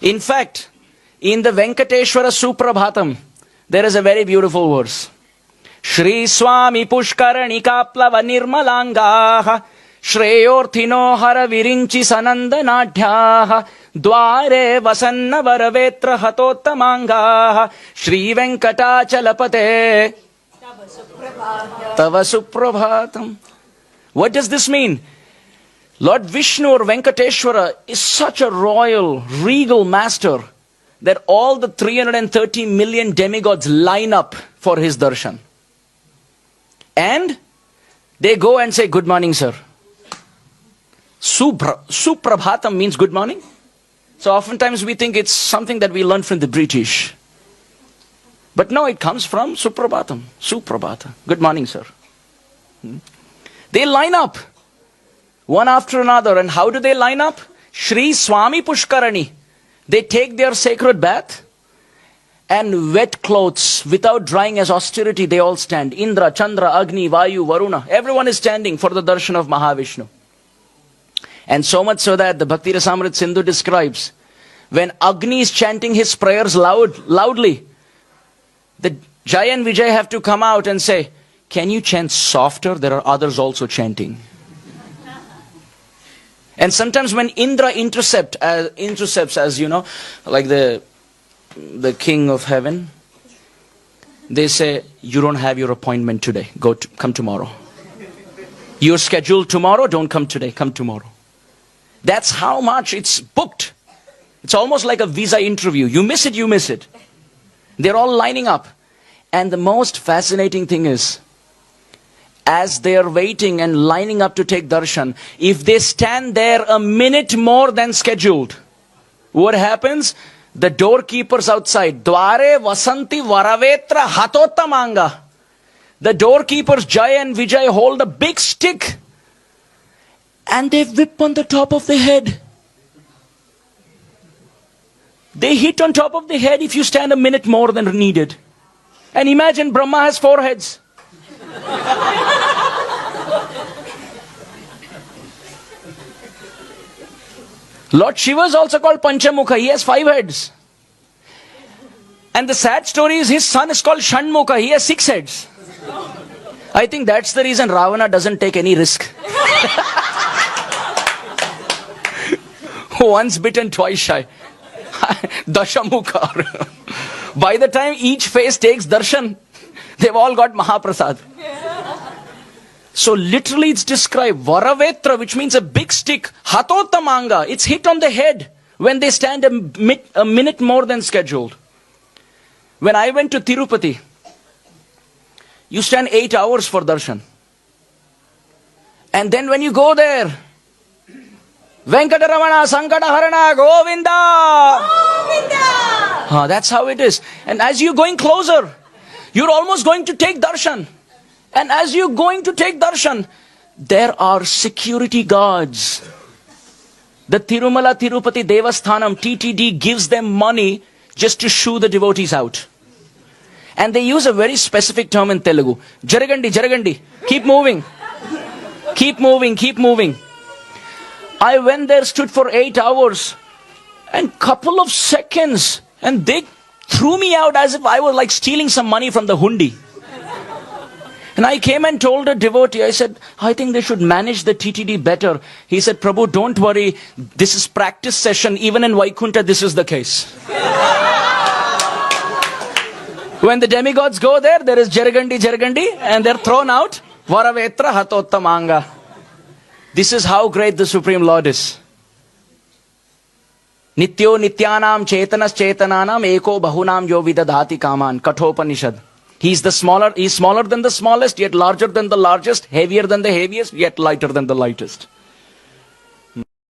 In fact, in the Venkateshwara Suprabhatam, there is a very beautiful verse. Shri Swami Pushkarani Kaplava Nirmalangaha Shreyorthino Hara Virinchi Sanandanadhyaha Dware Vasanna Varavetra Hatottamangaha Shri Venkatachalapate Tava Suprabhatam. What does this mean? Lord Vishnu or Venkateshwara is such a royal, regal master that all the 330 million demigods line up for his darshan. And they go and say, good morning, sir. Suprabhatam means good morning. So oftentimes we think it's something that we learned from the British. But no, it comes from Suprabhatam. Suprabhata. Good morning, sir. They line up one after another. And how do they line up? Shri Swami Pushkarani. They take their sacred bath and wet clothes without drying as austerity. They all stand. Indra, Chandra, Agni, Vayu, Varuna. Everyone is standing for the darshan of Mahavishnu. And so much so that the Bhakti Rasamrit Sindhu describes when Agni is chanting his prayers loudly, the Jai and Vijay have to come out and say, can you chant softer? There are others also chanting. And sometimes when Indra intercepts, as you know, like the king of heaven, they say, you don't have your appointment today. Come tomorrow. You're scheduled tomorrow, don't come today, come tomorrow. That's how much it's booked. It's almost like a visa interview. You miss it, you miss it. They're all lining up. And the most fascinating thing is, as they are waiting and lining up to take darshan, if they stand there a minute more than scheduled, what happens? The doorkeepers outside, Dware Vasanti Varavetra Hatottamanga. The doorkeepers, Jai and Vijay, hold a big stick and they whip on the top of the head. They hit on top of the head if you stand a minute more than needed. And imagine Brahma has 4 heads. Lord Shiva is also called Panchamukha. He has 5 heads. And the sad story is his son is called Shanmukha. He has 6 heads. I think that's the reason Ravana doesn't take any risk. Once bitten, twice shy. Dashamukha. By the time each face takes darshan, they've all got Mahaprasad. So literally it's described, Varavetra, which means a big stick, Hatottamanga, it's hit on the head when they stand a minute more than scheduled. When I went to Tirupati, you stand 8 hours for darshan. And then when you go there, Venkataramana, Sankataharana, Govinda! Govinda! That's how it is. And as you're going closer, you're almost going to take darshan. And as you're going to take darshan, there are security guards. The Tirumala Tirupati Devasthanam, TTD, gives them money just to shoo the devotees out. And they use a very specific term in Telugu. Jaragandi, Jaragandi. Keep moving. Keep moving, keep moving. I went there, stood for 8 hours and couple of seconds, and they threw me out as if I was like stealing some money from the hundi. And I came and told a devotee, I said, I think they should manage the TTD better. He said, Prabhu, don't worry. This is practice session. Even in Vaikuntha, this is the case. When the demigods go there, there is Jaragandi, Jaragandi, and they're thrown out. Varavetra Hatottamanga. This is how great the Supreme Lord is. Nityo Nityanam Chetanas Chetananam Eko Bahunam Yo Vidadhati Kaman. Kathopanishad. He's smaller than the smallest, yet larger than the largest, heavier than the heaviest, yet lighter than the lightest.